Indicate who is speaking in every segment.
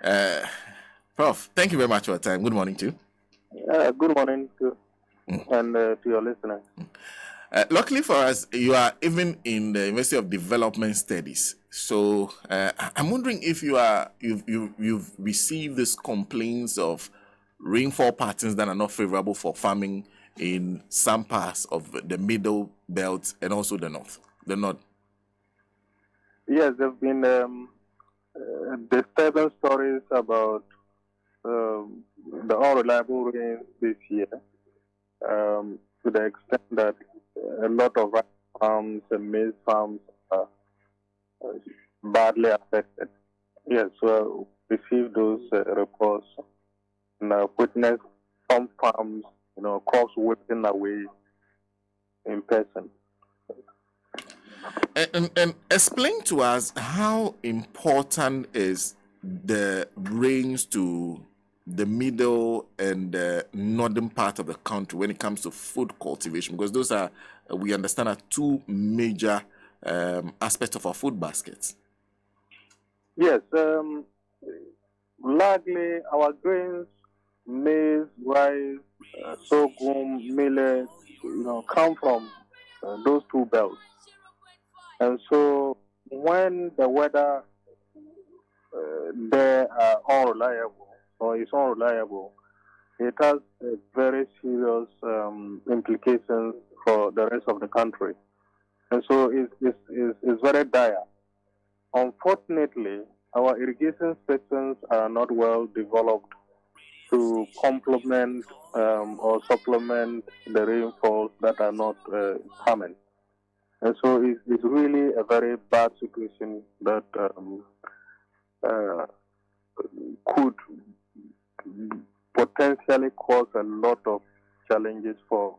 Speaker 1: Uh, Prof, thank you very much for your time. Good morning to you.
Speaker 2: Good morning to and to your listeners.
Speaker 1: Luckily for us, you are even in the University of Development Studies. So I'm wondering if you've received these complaints of rainfall patterns that are not favorable for farming in some parts of the middle belt and also the north.
Speaker 2: Yes, there have been disturbing stories about the unreliable rains this year, to the extent that a lot of rice farms and maize farms are badly affected. Yes, so received those reports and witnessed some farms, crops wilting away in person.
Speaker 1: And explain to us how important is the rains to the middle and the northern part of the country when it comes to food cultivation, because those are, we understand, are two major aspects of our food baskets.
Speaker 2: Yes, largely our grains, maize, rice, sorghum, millet, come from those two belts. And so when the weather there are unreliable or is unreliable, it has very serious implications for the rest of the country. And so it's very dire. Unfortunately, our irrigation systems are not well developed to complement or supplement the rainfalls that are not coming. And so it's really a very bad situation that could potentially cause a lot of challenges for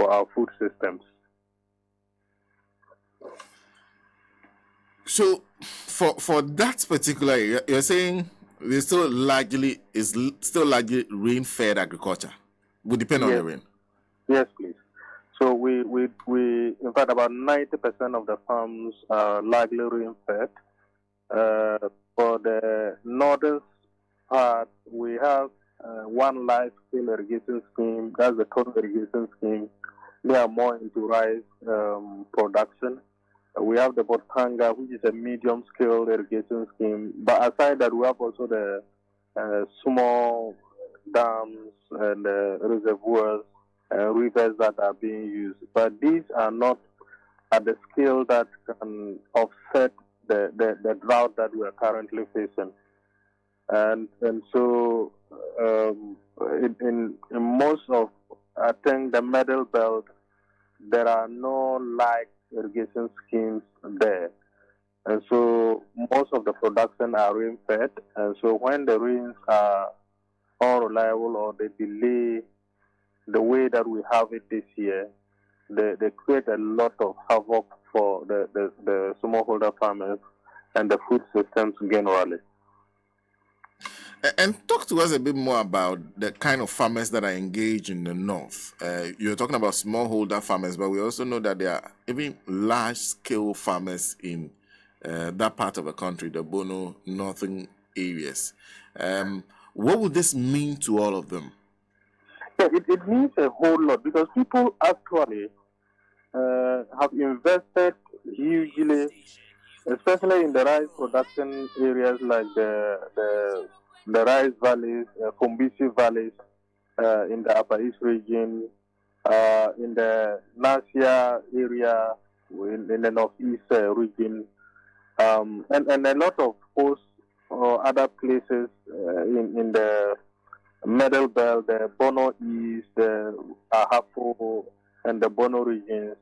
Speaker 2: our food systems.
Speaker 1: So for that particular area, you're saying it's still largely rain fed agriculture. Would depend on the rain.
Speaker 2: Yes, please. So we in fact about 90% of the farms are largely rain fed. For the northern part, we have one large scale irrigation scheme. That's the total irrigation scheme. They are more into rice production. We have the Botanga, which is a medium scale irrigation scheme. But aside that, we have also the small dams and reservoirs, rivers that are being used. But these are not at the scale that can offset the drought that we are currently facing. And so in most of, I think, the middle belt, there are no large irrigation schemes there. And so most of the production are rain fed. And so when the rains are unreliable or they delay the way that we have it this year, they create a lot of havoc for the smallholder farmers and the food systems generally.
Speaker 1: And talk to us a bit more about the kind of farmers that are engaged in the north. You're talking about smallholder farmers, but we also know that there are even large-scale farmers in that part of the country, the Bono northern areas. What would this mean to all of them?
Speaker 2: Yeah, it means a whole lot because people actually have invested hugely, especially in the rice production areas like the rice valleys, Kumbisi valleys in the Upper East region, in the Nasia area, in the Northeast region, and a lot of coast or other places in the Middle Belt, the Bono East, the Ahafo, and the Bono regions,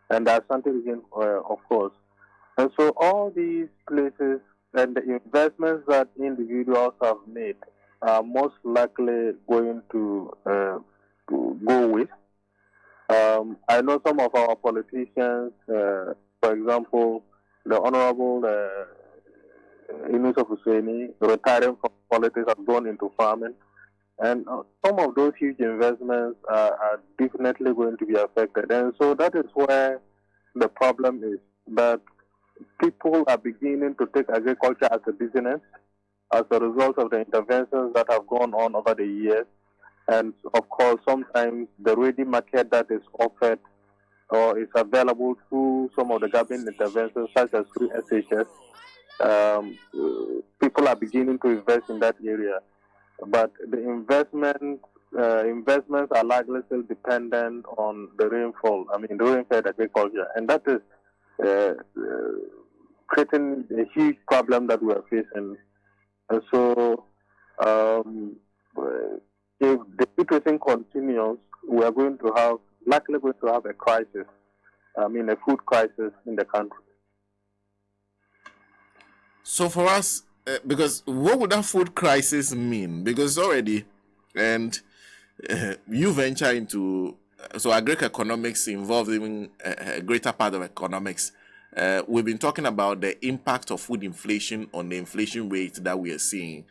Speaker 2: and the Asante region, of course. And so all these places and the investments that individuals have made are most likely going to go with. I know some of our politicians, for example, the Honorable Inus Husseini, retiring from politics, have gone into farming. And some of those huge investments are definitely going to be affected. And so that is where the problem is, that people are beginning to take agriculture as a business, as a result of the interventions that have gone on over the years. And of course, sometimes the ready market that is offered or is available through some of the government interventions, such as through SHS, people are beginning to invest in that area. But the investments are largely still dependent on the rainfall. I mean, the rain-fed agriculture, and that is creating a huge problem that we are facing. And so, if the situation continues, we are likely going to have a crisis. I mean, a food crisis in the country.
Speaker 1: So for us, because what would that food crisis mean? Because already, and you venture into, so Agric Economics involves even a greater part of economics. We've been talking about the impact of food inflation on the inflation rate that we are seeing.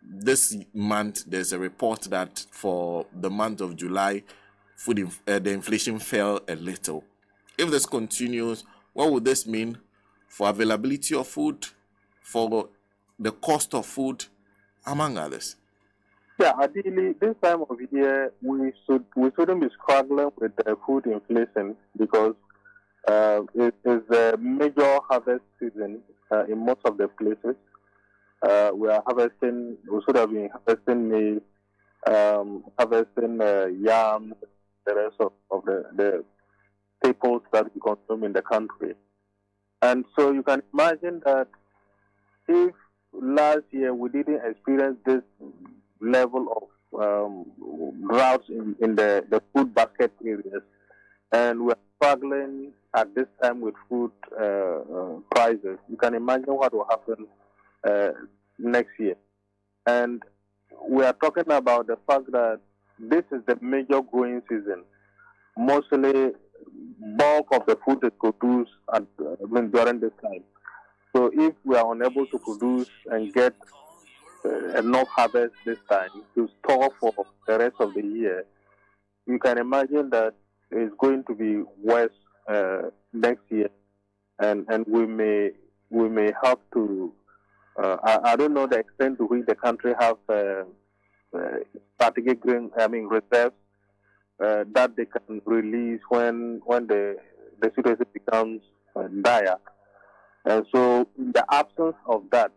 Speaker 1: This month, there's a report that for the month of July, the inflation fell a little. If this continues, what would this mean for availability of food, for the cost of food, among others?
Speaker 2: Yeah, ideally, this time of year, we shouldn't be struggling with the food inflation because it is the major harvest season in most of the places. We should have been harvesting maize, harvesting yam, the rest of the staples that we consume in the country. And so you can imagine that if last year we didn't experience this level of droughts in the food basket areas, and we're struggling at this time with food prices, you can imagine what will happen next year. And we are talking about the fact that this is the major growing season. Mostly, bulk of the food is produced during this time. So if we are unable to produce and get enough harvest this time to store for the rest of the year, you can imagine that it's going to be worse next year, and we may have to. I don't know the extent to which the country have strategic reserves that they can release when the situation becomes dire. And so, in the absence of that,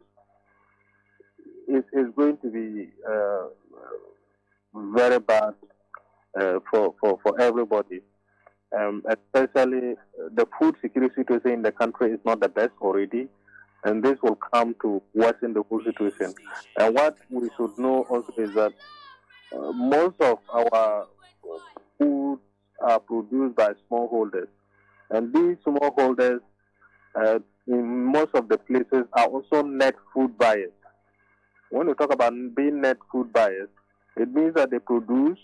Speaker 2: it is going to be very bad for everybody. Especially the food security situation in the country is not the best already, and this will come to worsen the whole situation. And what we should know also is that most of our foods are produced by smallholders, and these smallholders in most of the places are also net food buyers. When we talk about being net food buyers, it means that they produce,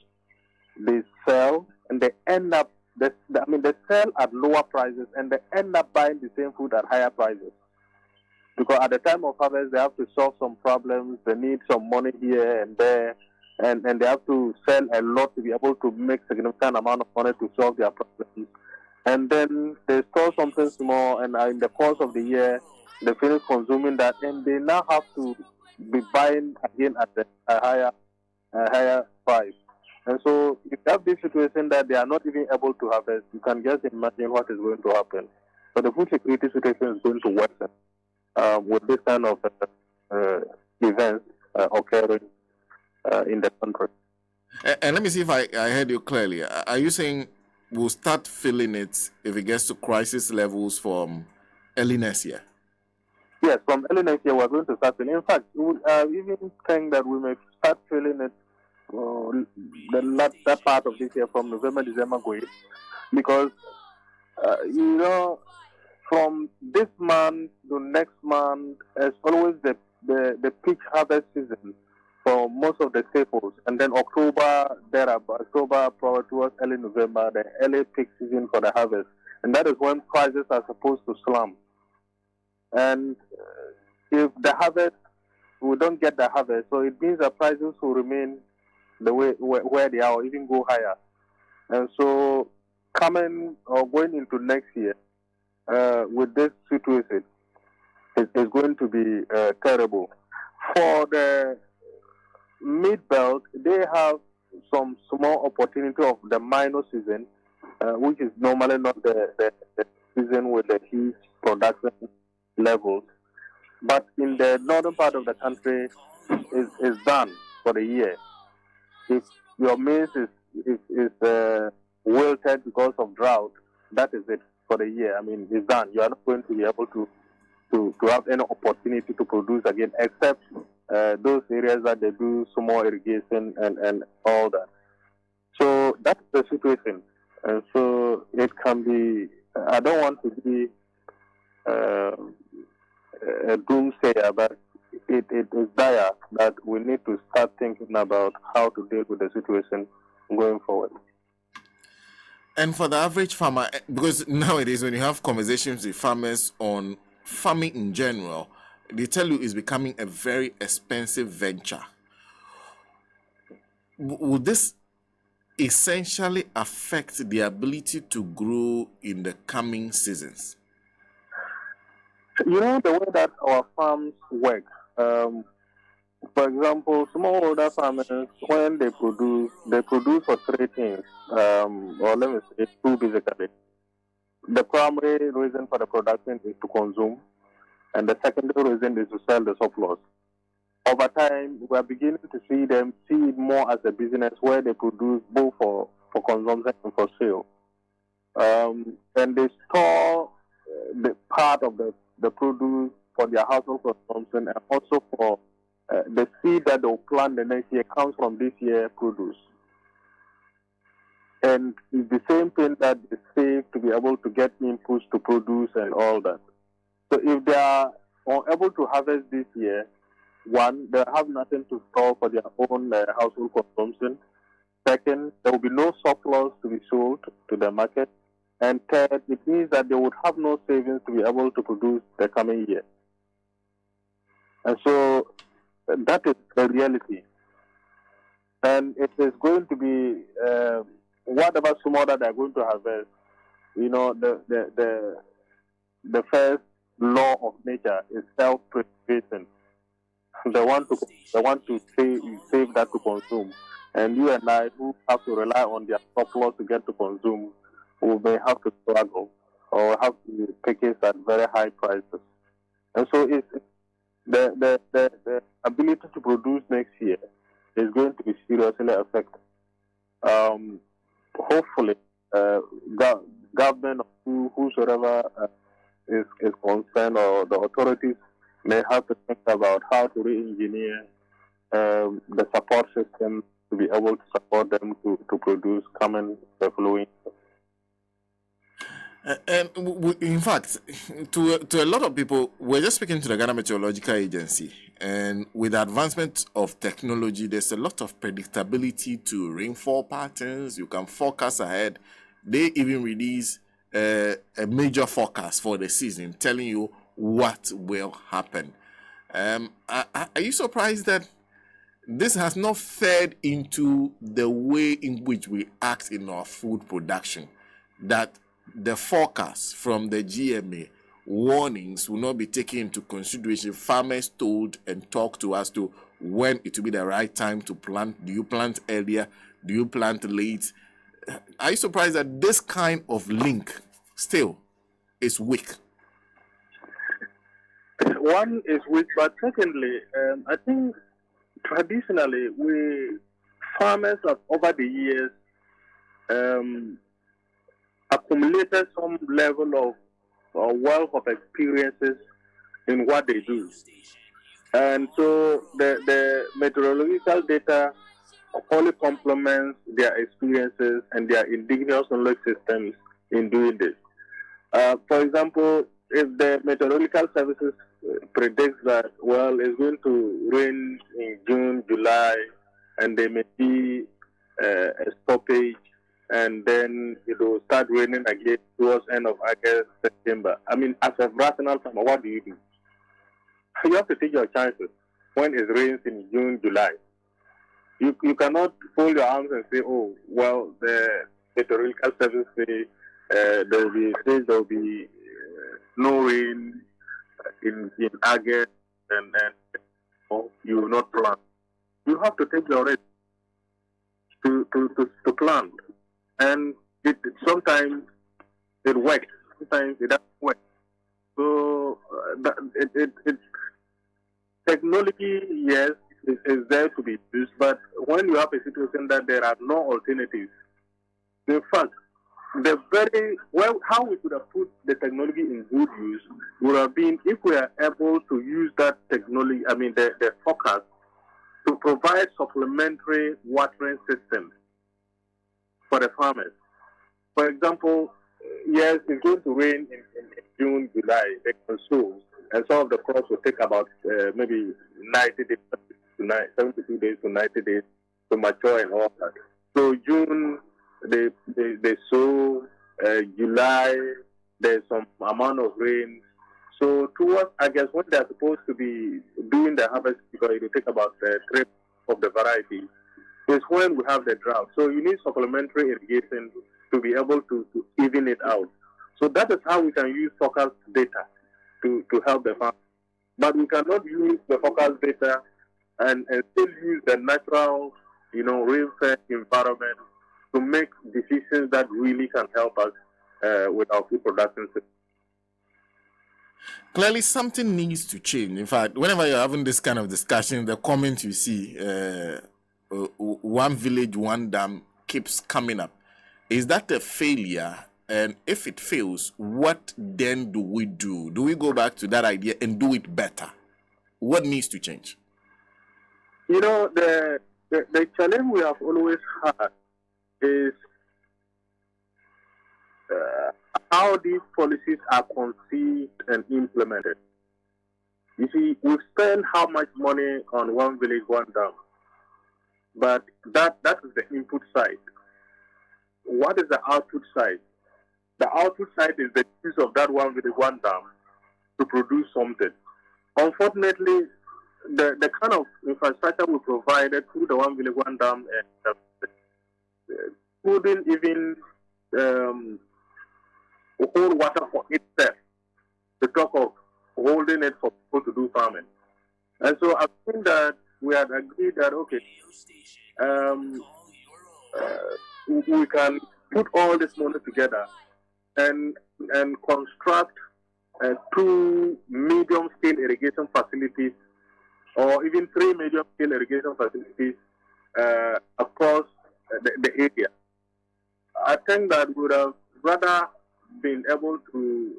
Speaker 2: they sell, and they end up they sell at lower prices, and they end up buying the same food at higher prices. Because at the time of harvest, they have to solve some problems. They need some money here and there, and they have to sell a lot to be able to make significant amount of money to solve their problems. And then they store something small, and in the course of the year, they finish consuming that, and they now have to be buying again at a higher price. And so, if you have this situation that they are not even able to harvest, you can just imagine what is going to happen. So the food security situation is going to worsen with this kind of events occurring in the country.
Speaker 1: And let me see if I heard you clearly. Are you saying we'll start feeling it if it gets to crisis levels from early next year?
Speaker 2: Yes, from early next year, we're going to start feeling. In fact, we would even think that we may start feeling it that part of this year from November, December going, because from this month to next month is always the peak harvest season for most of the staples, and then October probably towards early November, the early peak season for the harvest, and that is when prices are supposed to slump. And if we don't get the harvest, so it means that prices will remain the way where they are, or even go higher. And so, coming or going into next year with this situation is going to be terrible. For the mid belt, they have some small opportunity of the minor season, which is normally not the season with the huge production levels. But in the northern part of the country, is done for the year. If your maize is wilted because of drought, that is it for the year. I mean, it's done. You are not going to be able to have any opportunity to produce again, except those areas that they do small irrigation and all that. So that's the situation. And so it can be, I don't want to be a doomsayer, but it is dire that we need to start thinking about how to deal with the situation going forward.
Speaker 1: And for the average farmer, because nowadays when you have conversations with farmers on farming in general, they tell you it's becoming a very expensive venture. Would this essentially affect the ability to grow in the coming seasons?
Speaker 2: You know, the way that our farms work, for example, smallholder farmers, when they produce for three things, or let me say two basically. The primary reason for the production is to consume, and the secondary reason is to sell the surplus. Over time, we are beginning to see it more as a business where they produce both for consumption and for sale. And they store the part of the produce for their household consumption, and also for the seed that they'll plant the next year comes from this year's produce. And it's the same thing that they save to be able to get inputs to produce and all that. So if they are unable to harvest this year, one, they have nothing to store for their own household consumption. Second, there will be no surplus to be sold to the market. And third, it means that they would have no savings to be able to produce the coming year. And so that is the reality. And it is going to be whatever small that they are going to harvest. You know, the first law of nature is self-preservation. They want to save that to consume. And you and I, who have to rely on their surplus to get to consume, we may have to struggle or have to take it at very high prices. And so it's the ability to produce next year is going to be seriously affected. Hopefully, government or whosoever is concerned, or the authorities may have to think about how to re-engineer the support system to be able to support them to produce coming the following.
Speaker 1: And in fact, to a lot of people, we're just speaking to the Ghana Meteorological Agency, and with the advancement of technology, there's a lot of predictability to rainfall patterns. You can forecast ahead. They even release a major forecast for the season, telling you what will happen. Are you surprised that this has not fed into the way in which we act in our food production? That the forecast from the GMA warnings will not be taken into consideration. Farmers told and talked to us to when it will be the right time to plant. Do you plant earlier? Do you plant late? Are you surprised that this kind of link still is weak?
Speaker 2: One is weak, but secondly, I think traditionally farmers have over the years accumulated some level of wealth of experiences in what they do. And so the meteorological data only complements their experiences and their indigenous knowledge systems in doing this. For example, if the meteorological services predicts that, well, it's going to rain in June, July, and there may be a stoppage, and then it will start raining again towards end of August, September. I mean, as a rational farmer, what do? You have to take your chances when it rains in June, July. You cannot fold your arms and say, oh, well, the meteorological service say there will be no rain in August, and or you will not plant. You have to take your risk to plant. And sometimes it works, sometimes it doesn't work. So technology, yes, is there to be used, but when you have a situation that there are no alternatives, in fact, how we could have put the technology in good use would have been if we are able to use that technology, the forecast, to provide supplementary watering systems for the farmers. For example, yes, it's going to rain in June, July, and so, and some of the crops will take about maybe 90 days to 72 days to 90 days to mature and all that. So June, they sow, July, there's some amount of rain. So towards, I guess, when they're supposed to be doing the harvest, because it will take about 3 of the variety, is when we have the drought. So you need supplementary irrigation to be able to even it out. So that is how we can use forecast data to help the farm. But we cannot use the forecast data and still use the natural, rain-fed environment to make decisions that really can help us with our food production system.
Speaker 1: Clearly, something needs to change. In fact, whenever you're having this kind of discussion, the comment you see, one village, one dam, keeps coming up. Is that a failure? And if it fails, what then do we do? Do we go back to that idea and do it better? What needs to change?
Speaker 2: The challenge we have always had is how these policies are conceived and implemented. You see, we've spent how much money on one village, one dam, but that is the input side. What is the output side? The output side is the use of that one village, one dam to produce something. Unfortunately, the kind of infrastructure we provided through the one village, one dam couldn't even hold water for itself, to talk of holding it for people to do farming. And so I think that we had agreed that, okay, we can put all this money together and construct 2 medium-scale irrigation facilities, or even 3 medium-scale irrigation facilities across the area. I think that we would have rather been able to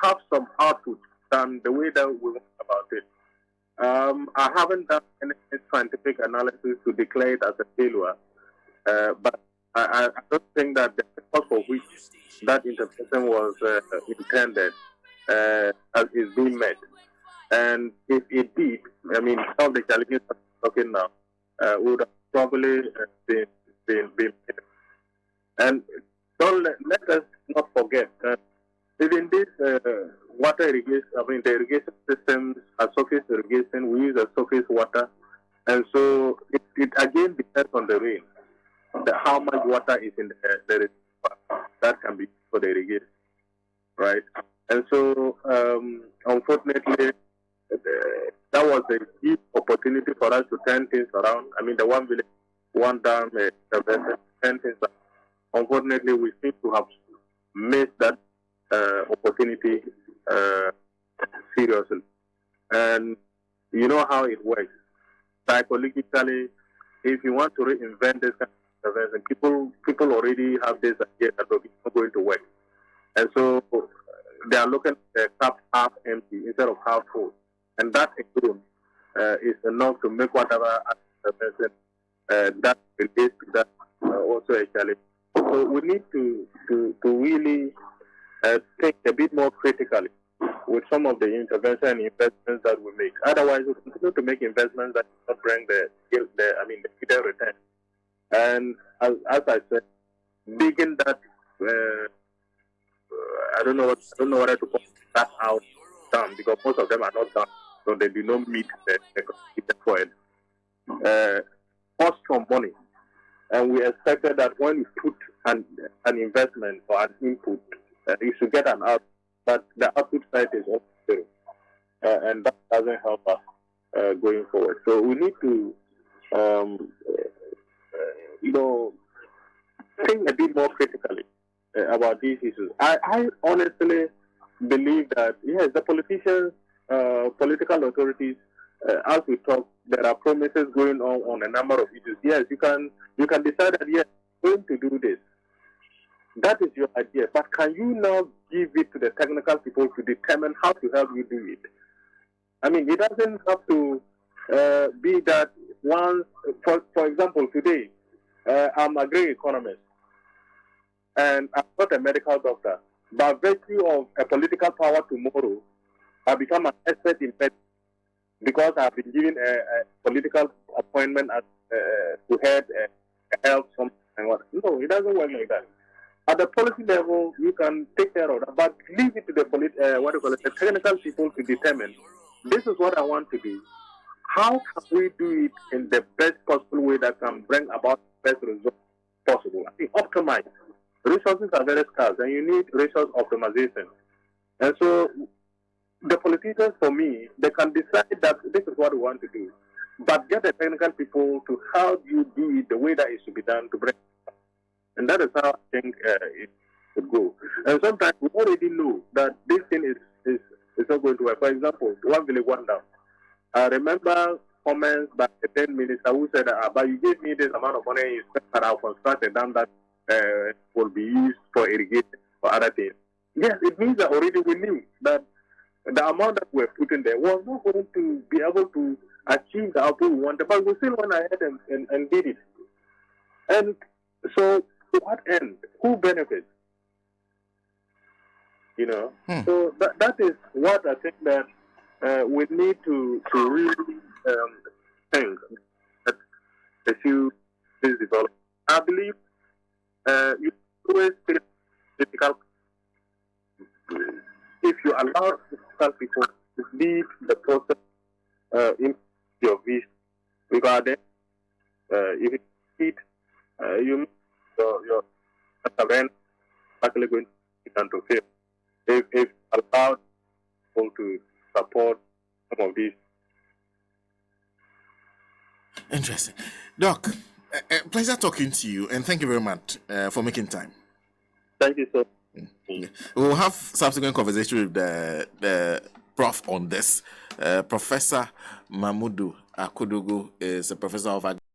Speaker 2: have some output than the way that we went about it. I haven't done any scientific analysis to declare it as a failure, but I don't think that the purpose for which that intervention was intended is being met. And if it did, some of the challenges I'm talking now would have probably been met. And let us not forget that even this water irrigation, the irrigation systems are surface irrigation. We use a surface water, and so it again depends on the rain, how much water is in the reservoir that can be used for the irrigation, right? And so, unfortunately, that was a huge opportunity for us to turn things around. The one village, one dam, turn things around. Unfortunately, we seem to have missed that opportunity seriously. And you know how it works. Psychologically, if you want to reinvent this kind of intervention, people already have this idea that it's not going to work. And so they are looking at the cup half empty instead of half full. And that alone is enough to make whatever intervention that relates to that also a challenge. So we need to really think a bit more critically with some of the intervention and investments that we make. Otherwise, we continue to make investments that do not bring the needed return. And as I said, digging that, I don't know whether to call that out down, because most of them are not done, so they do not meet the for it. Cost some money. And we expected that when you put an investment or an input, you should get an output, but the output side is also zero. And that doesn't help us. going forward. So we need to, think a bit more critically about these issues. I honestly believe that, yes, the politicians, political authorities, as we talk, there are promises going on a number of issues. Yes, you can decide that, yes, I'm going to do this. That is your idea. But can you now give it to the technical people to determine how to help you do it? I mean, it doesn't have to be that once, for example, today, I'm an Agric Economist, and I'm not a medical doctor. By virtue of a political power tomorrow, I become an expert in medicine because I've been given a political appointment as to head a health something and what. No, it doesn't work like that. At the policy level, you can take care of that, but leave it to the the technical people to determine. This is what I want to do. How can we do it in the best possible way that can bring about the best result possible? I think optimize. Resources are very scarce, and you need resource optimization. And so, the politicians, for me, they can decide that this is what we want to do, but get the technical people to help you do it the way that it should be done to bring. And that is how I think it should go. And sometimes we already know that this thing is not going to work. For example, one village, one down. I remember comments by the 10 minister who said, but you gave me this amount of money, you spent that I'll construct a dam that will be used for irrigation or other things. Yes, it means that already we knew that the amount that we were putting there was not going to be able to achieve the output we wanted, but we still went ahead and did it. And so, to what end? Who benefits? So that is what I think that we need to really think that pursue this development. I believe you always feel difficult if you allow difficult people to lead the process in your vision. Because then, if you lead, your event actually going to fail. If allowed people to support some of these.
Speaker 1: Interesting. Doc, pleasure talking to you, and thank you very much for making time.
Speaker 2: Thank you, sir.
Speaker 1: Yeah. We'll have subsequent conversation with the prof on this. Professor MAMUDU AKUDUGU is a professor of